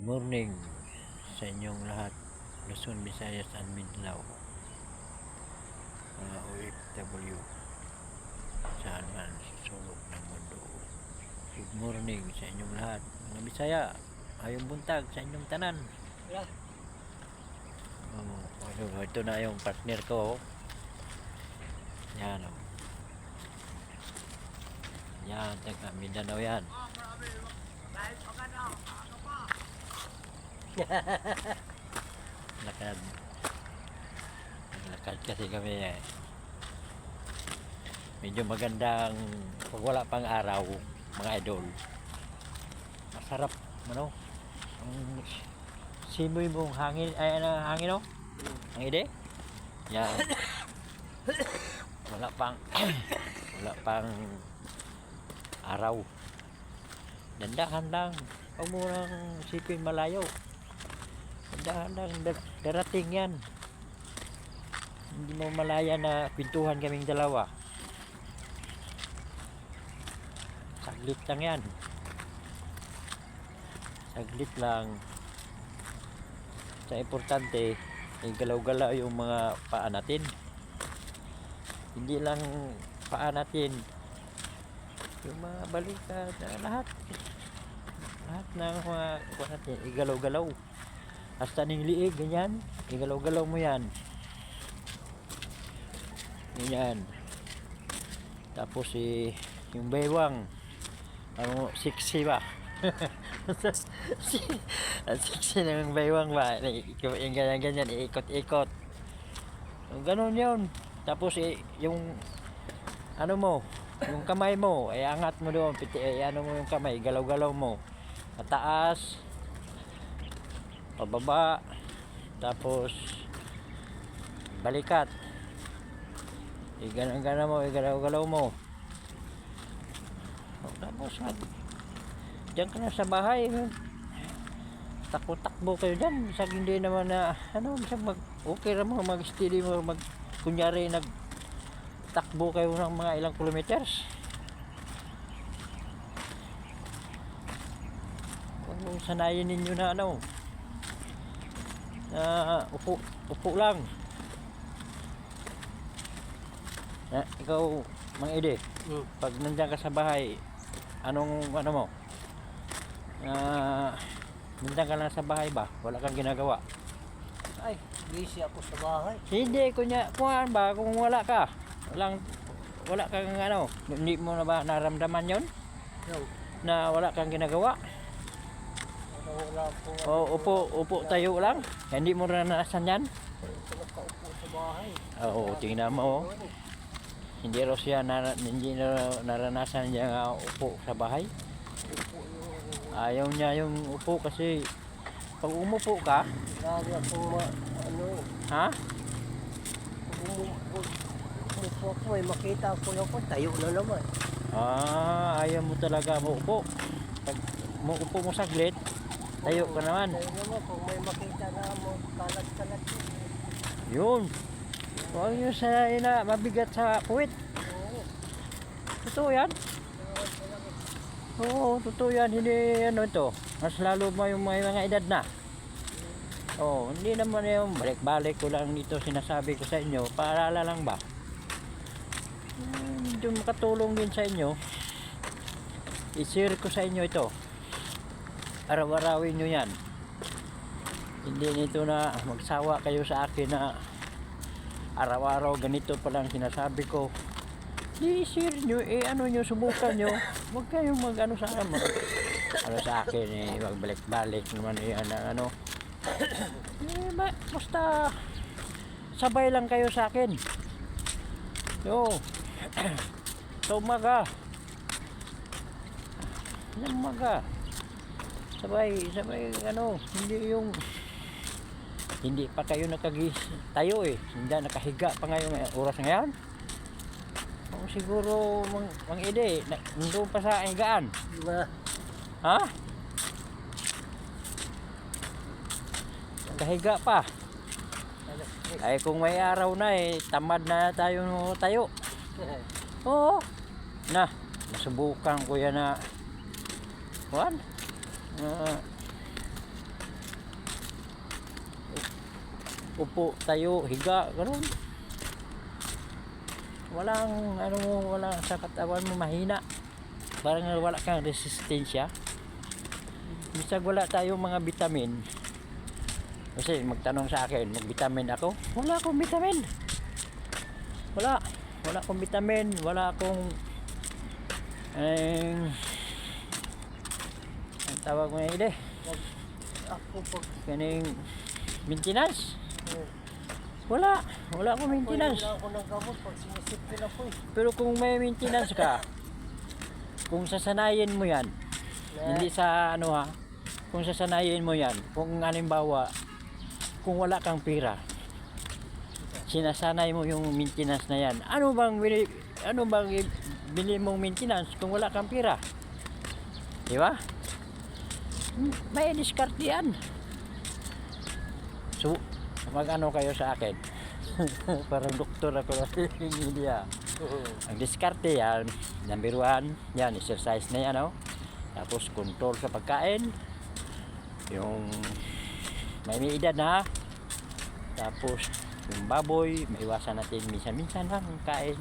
Morning sa inyong lahat, Luzon, Visayas, and Mindanao, mga OFW saan man sa sulok ng mundo. Good morning sa inyong lahat, mga Bisaya. Ayong buntag sa inyong tanan. Ito na yung partner ko. Yan o. Yan, taga Mindanao yan. Lakad kasi kami medyo magandang pag wala pang araw, mga idol. Masarap ano ang simoy mong hangin, hangin ang ide yan. Wala pang araw, dandahan lang, huwag mo nang sipin malayo. Dandahan lang, darating yan. Hindi mo malaya na pintuhan kaming dalawa. Saglit lang yan. Saglit lang. Sa importante, galaw-galaw yung mga paa natin. Hindi lang paa natin, yung mga balikat, lahat ng mga paa natin, igalaw-galaw. Hasta ning liig, ganyan. Igalaw-galaw mo yan. Ganyan. Tapos yung baywang, sexy ba? Ang sexy ng baywang ba? Yung ganyan-ganyan, iikot-ikot. Ganon yun. Tapos yung yung kamay mo, angat mo doon, mo yung kamay, galaw-galaw mo. Pataas, pababa, tapos balikat. Ganang-gana mo, galaw-galaw mo. Tapos diyan ka na sa bahay, takbo-takbo kayo dyan. Bisag hindi naman na bisag okay ra mo, mag-steady mo, kunyari takbo kayo ng mga ilang kilometers. Kung sanayin ninyo na upo lang. Ikaw, Mang Ede, pag nandiyan ka sa bahay, anong mo? Nandiyan ka lang sa bahay ba? Wala kang ginagawa? Ay, busy ako sa bahay. Hindi, kung wala ka, wala kang hindi mo na ba naramdaman yon? No. Na wala kang ginagawa? Wala po. Upo tayo lang. Hindi mo naranasan yan? Nakaupo sa bahay. Oo, tingnan mo. Hindi raw siya hindi naranasan niya upo sa bahay. Ayaw niya yung upo kasi pag umupo ka, Lagi akong ha? Umupo ako, may makita ako na po, tayo na naman. Ayaw mo talaga muupo. Pag muupo mo saglit, tayo ka naman. Tayo naman, kung may makita na mo, kalat-kalat Yun. Huwag nyo mabigat sa puwit. Oo. Totoo yan? Oo, totoo yan. Hindi ito. Mas lalo mo yung mga edad na. Hindi naman yung balik-balik ko lang dito sinasabi ko sa inyo. Paalala lang ba? Medyo makatulong din sa inyo. I-share ko sa inyo ito. Araw-arawin nyo yan. Hindi nito na magsawa kayo sa akin na araw-araw ganito pa lang sinasabi ko. I-share nyo, nyo, subukan nyo. Huwag kayong sa akin magbalik-balik naman basta sabay lang kayo sa akin. Sa umaga sabay hindi pa kayo tayo hindi nakahiga pa ngayon oras ngayon. Siguro Mang Ede nandun pa sa higaan. Ha? Nakahiga pa. Ay kung may araw na tamad na tayo. Oo. Nasubukan ko yan na upo, tayo, higa, gano'n. Walang sa katawan mo mahina. Parang wala kang resistensya. Bisag wala tayong mga vitamin. Kasi magtanong sa akin, mag-vitamin ako? Wala akong vitamin. Wala akong vitamin, wala akong ang tawag mo na Ako pag kaning maintenance. Wala akong maintenance. wala ako ng gamot pag sinisipin ako eh. Pero kung may maintenance ka, kung sasanayin mo yan, hindi sa ano ha, kung sasanayin mo yan, kung halimbawa, kung wala kang pera, sinasanay mo yung maintenance na yan. Ano bang bili mong maintenance kung wala kang pera? Di ba? May diskarte yan. So, mag-ano kayo sa akin? Parang doktor ako ng media. Ang diskarte yan, number 1, yan, exercise na yan, no? Tapos, control sa pagkain. Yung may edad na. Tapos, yung baboy, maiwasan natin minsan-minsan lang kain.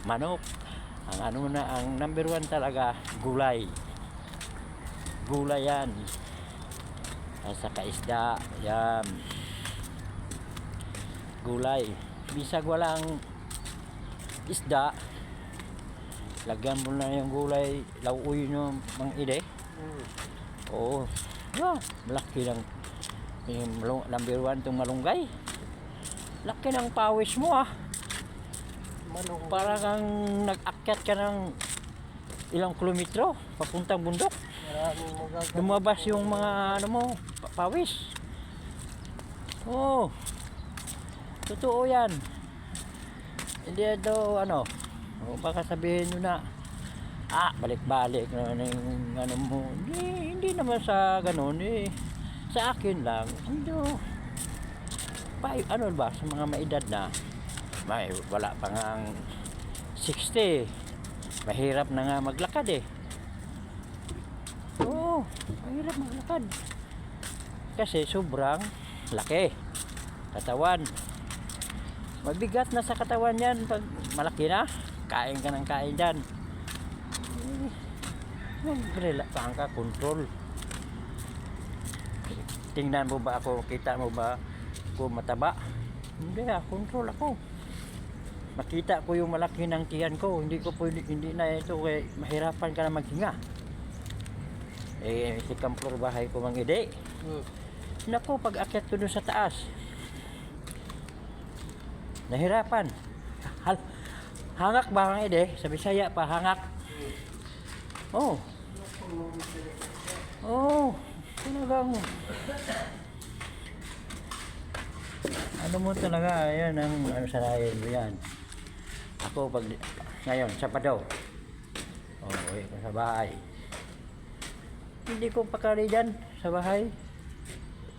Manok. Ang number 1 talaga, gulay. Gulay yan. At saka isda, yan. Gulay. Bisag walang isda, lagyan mo na yung gulay, lauoy nyo mga ide. Oo. Malaki ng number 1 itong malunggay. Laki ng pawis mo Para kang nag-akyat ka ng ilang kilometro papuntang bundok. Maraming magagawa. Lumabas yung mga pawis. Oo. Totoo yan. Hindi ito baka sabihin nyo na balik-balik na yung mo. Hindi naman sa ganun sa akin lang. Sa mga maedad na wala pa nga 60, mahirap na nga maglakad oo, mahirap maglakad kasi sobrang laki katawan, mabigat na sa katawan yan pag malaki na, kain ka ng kain dyan, mag-relax ka, control. Tingnan mo ba ako, kita mo ba ako mataba? Hindi, control ako. Makita ko yung malaki ng tiyan ko, hindi na ito kaya mahirapan ka na maghinga. Si kampor bahay ko mang ide. Naku, pag akyat ko dun sa taas, nahirapan. Hangak ba ang ide? Sa Bisaya pa, hangak. Oh, talagang mo talaga, yan ang sanayin mo yan. Ako pag ngayon, Sabado, uwi ko sa bahay. Hindi ko pakari dyan sa bahay.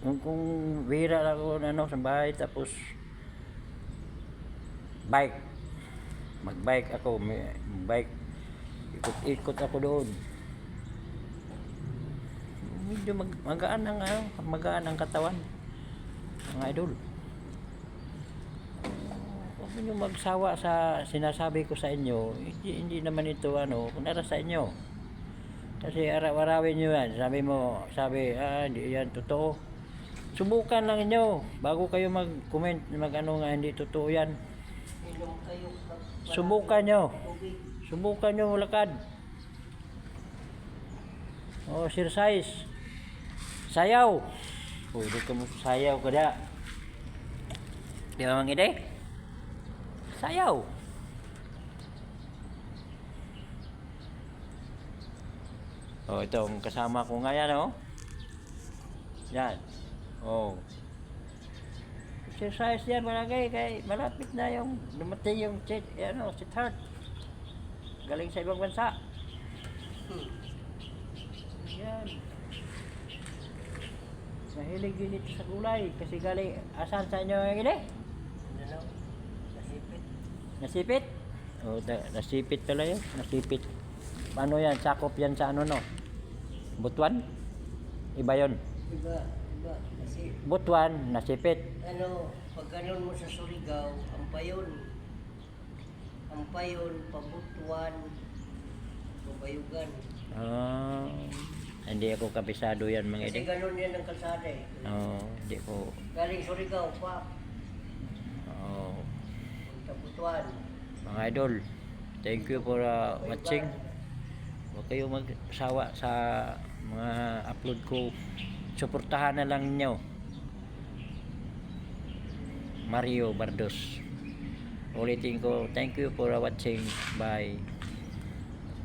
Kung bira lang ako sa bahay, tapos bike. Mag-bike ako, bike. Ikot-ikot ako doon. Medyo magaan ang katawan. Mga idol. Huwag niyo magsawa sa sinasabi ko sa inyo. Hindi naman ito para sa inyo. Kasi araw-arawin nyo yan. Sabi, hindi yan totoo. Subukan lang inyo bago kayo mag-comment hindi totoo yan. Subukan nyo lakad. Exercise. Sayaw. Pwede ka mo sayaw kada. Di ba mang ide? Sayaw. Ito ang kasama ko nga yan, Yan. Exercise yan malagay kay malapit na yung dumating yung si Third. Galing sa ibang bansa. Yan. Mahilig din ito sa gulay kasi galing asan sa inyo yung ini? Nasipit? Nasipit pala yun. Nasipit. Paano yan? Sakop yan sa Butuan? Iba yun? Iba. Diba? Kasi Butuan, nasipit. ano, pag ganun mo sa Surigao, Ampayon, Pabutuan, Pabayugan. Ah, hindi ako kabisado yan mga Kasi idol. ganun yan ang kalsada eh. Hindi ko. Galing Surigao pa, Oh, punta Butuan. mga idol, thank you for watching. Huwag kayo magsawa sa mga upload ko. Suportahan na lang ninyo. Mario Bardos. Ulitin ko, thank you for watching. Bye.